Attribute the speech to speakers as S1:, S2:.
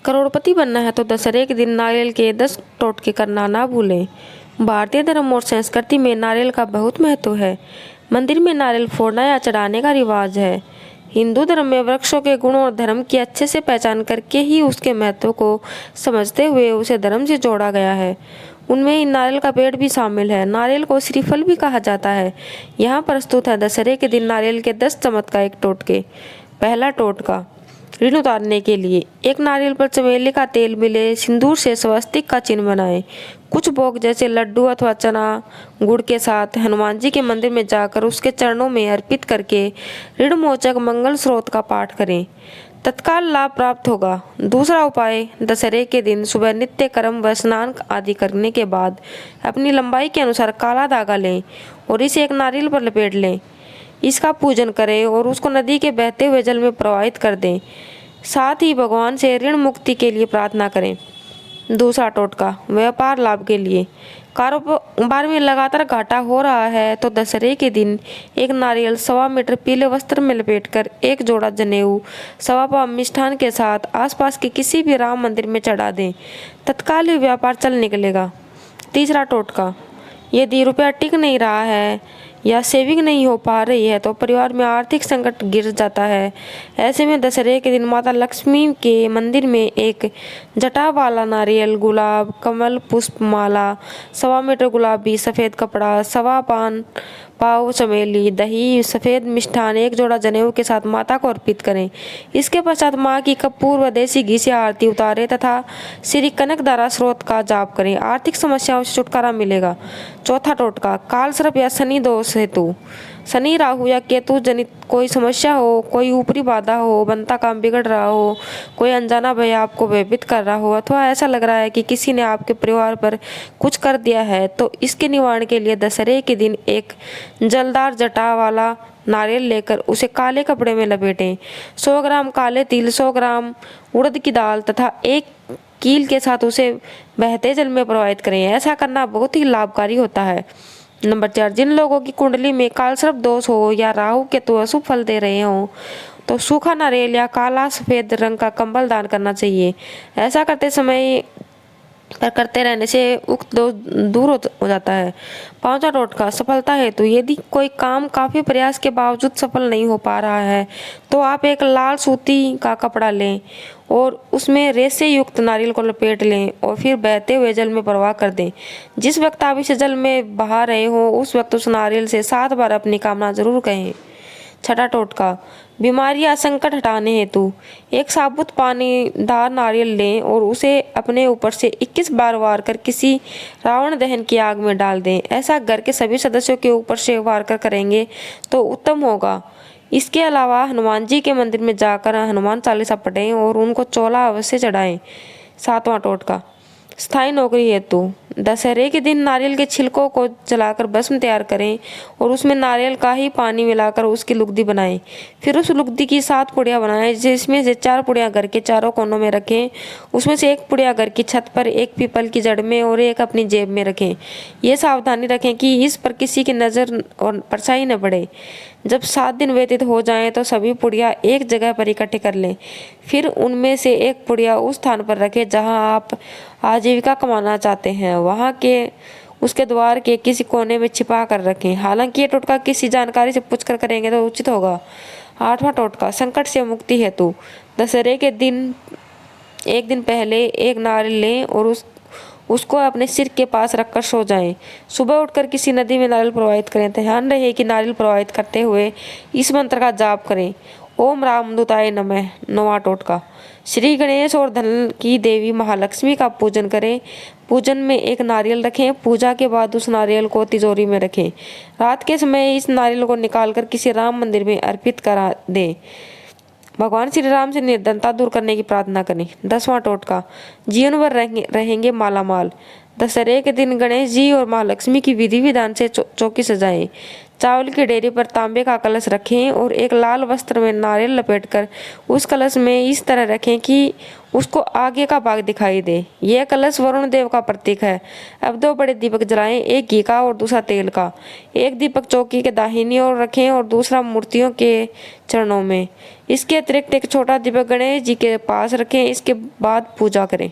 S1: करोड़पति बनना है तो दशहरे के दिन नारियल के 10 टोटके करना ना भूलें। भारतीय धर्म और संस्कृति में नारियल का बहुत महत्व है। मंदिर में नारियल फोड़ना या चढ़ाने का रिवाज है। हिंदू धर्म में वृक्षों के गुण और धर्म की अच्छे से पहचान करके ही उसके महत्व को समझते हुए उसे धर्म से जोड़ा गया है। उनमें ही नारियल का पेड़ भी शामिल है। नारियल को श्रीफल भी कहा जाता है। यहाँ प्रस्तुत है दशहरे के दिन नारियल के 10 चमत्कारिक टोटके। पहला टोटका, ऋण उतारने के लिए। एक नारियल पर चमेली का तेल मिले सिंदूर से स्वस्तिक का चिन्ह बनाएं। कुछ भोग जैसे लड्डू अथवा चना गुड़ के साथ हनुमान जी के मंदिर में जाकर उसके चरणों में अर्पित करके ऋण मोचक मंगल स्रोत का पाठ करें, तत्काल लाभ प्राप्त होगा। दूसरा उपाय, दशहरे के दिन सुबह नित्य कर्म व स्नान आदि करने के बाद अपनी लंबाई के अनुसार काला धागा लें और इसे एक नारियल पर लपेट लें। इसका पूजन करें और उसको नदी के बहते हुए जल में प्रवाहित कर दें। साथ ही भगवान से ऋण मुक्ति के लिए प्रार्थना करें। दूसरा टोटका, व्यापार लाभ के लिए। कारोबार में लगातार घाटा हो रहा है तो दशहरे के दिन एक नारियल 1.25 मीटर पीले वस्त्र में लपेटकर एक जोड़ा जनेऊ 1.25 पाव मिष्ठान के साथ आसपास के किसी भी राम मंदिर में चढ़ा दें, तत्काल ही व्यापार चल निकलेगा। तीसरा टोटका, यदि रुपया टिक नहीं रहा है या सेविंग नहीं हो पा रही है तो परिवार में आर्थिक संकट गिर जाता है। ऐसे में दशहरे के दिन माता लक्ष्मी के मंदिर में एक जटा वाला नारियल, गुलाब, कमल पुष्प माला, 1.25 मीटर गुलाबी सफ़ेद कपड़ा, 1.25 पाव चमेली, दही, सफ़ेद मिष्ठान, एक जोड़ा जनेऊ के साथ माता को अर्पित करें। इसके पश्चात माँ की कपूर व देसी घी से आरती उतारें तथा श्री कनकधारा स्रोत का जाप करें। आर्थिक समस्याओं से छुटकारा मिलेगा। चौथा टोटका, काल सर्प या शनि दोष हेतु। शनि, राहु या केतु जनित कोई समस्या हो, कोई ऊपरी बाधा हो, बनता काम बिगड़ रहा हो, कोई अनजाना भय आपको भयभीत कर रहा हो अथवा ऐसा लग रहा है कि किसी ने आपके परिवार पर कुछ कर दिया है, तो इसके निवारण के लिए दशहरे के दिन एक जलदार जटा वाला नारियल लेकर उसे काले कपड़े में लपेटें। 100 ग्राम काले तिल, 100 ग्राम उड़द की दाल तथा एक कील के साथ उसे बहते जल में प्रवाहित करें। ऐसा करना बहुत ही लाभकारी होता है। नंबर 4, जिन लोगों की कुंडली में कालसर्प दोष हो या राहु केतु अशुभ फल दे रहे हों तो सूखा नारियल या काला सफ़ेद रंग का कंबल दान करना चाहिए। ऐसा करते रहने से उक्त दोष दूर हो जाता है। पांचवा टोटका, सफलता हेतु। यदि कोई काम काफ़ी प्रयास के बावजूद सफल नहीं हो पा रहा है तो आप एक लाल सूती का कपड़ा लें और उसमें रेशे युक्त नारियल को लपेट लें और फिर बहते हुए जल में प्रवाह कर दें। जिस वक्त आप इसे जल में बहा रहे हो उस वक्त उस नारियल से 7 बार अपनी कामना जरूर कहें। छठा टोटका, बीमारी या संकट हटाने हेतु। एक साबुत पानीदार नारियल लें और उसे अपने ऊपर से 21 बार वार कर किसी रावण दहन की आग में डाल दें। ऐसा घर के सभी सदस्यों के ऊपर से वार कर करेंगे तो उत्तम होगा। इसके अलावा हनुमान जी के मंदिर में जाकर हनुमान चालीसा पढ़ें और उनको चोला अवश्य चढ़ाएं। सातवां टोटका, स्थायी नौकरी हेतु। दशहरे के दिन नारियल के छिलकों को जलाकर भस्म तैयार करें और उसमें नारियल का ही पानी मिलाकर उसकी लुगदी बनाएं। फिर उस लुगदी की 7 पुड़िया बनाएं, जिसमें से 4 पुड़िया घर के चारों कोनों में रखें। उसमें से 1 पुड़िया घर की छत पर, 1 पीपल की जड़ में और 1 अपनी जेब में रखें। ये सावधानी रखें कि इस पर किसी की नज़र और परछाई न पड़े। जब 7 दिन व्यतीत हो जाएं तो सभी पुड़िया एक जगह पर इकट्ठे कर लें। फिर उनमें से 1 पुड़िया उस स्थान पर रखें जहां आप आजीविका कमाना चाहते हैं, वहां के उसके द्वार के किसी कोने में छिपा कर रखें। हालांकि ये टोटका किसी जानकारी से पूछकर करेंगे तो उचित होगा। 8वां टोटका, संकट से मुक्ति हेतु। दशहरे के दिन एक दिन पहले एक नारियल लें और उसको अपने सिर के पास रखकर सो जाएं। सुबह उठकर किसी नदी में नारियल प्रवाहित करें। ध्यान रहे कि नारियल प्रवाहित करते हुए इस मंत्र का जाप करें, ओम रामदूताय नमः। 9वां टोटका, श्री गणेश और धन की देवी महालक्ष्मी का पूजन करें। पूजन में एक नारियल रखें। पूजा के बाद उस नारियल को तिजोरी में रखें। रात के समय इस नारियल को निकालकर किसी राम मंदिर में अर्पित करा दें। भगवान श्री राम से निर्धनता दूर करने की प्रार्थना करें। 10वां टोटका, जीवन भर रहेंगे मालामाल। दशहरे के दिन गणेश जी और महालक्ष्मी की विधि विधान से चौकी सजाएं। चावल की डेरी पर तांबे का कलश रखें और एक लाल वस्त्र में नारियल लपेटकर उस कलश में इस तरह रखें कि उसको आगे का भाग दिखाई दे। यह कलश वरुण देव का प्रतीक है। अब 2 बड़े दीपक जलाएं, एक घी का और दूसरा तेल का। एक दीपक चौकी के दाहिनी ओर रखें और दूसरा मूर्तियों के चरणों में। इसके अतिरिक्त एक छोटा दीपक गणेश जी के पास रखें। इसके बाद पूजा करें।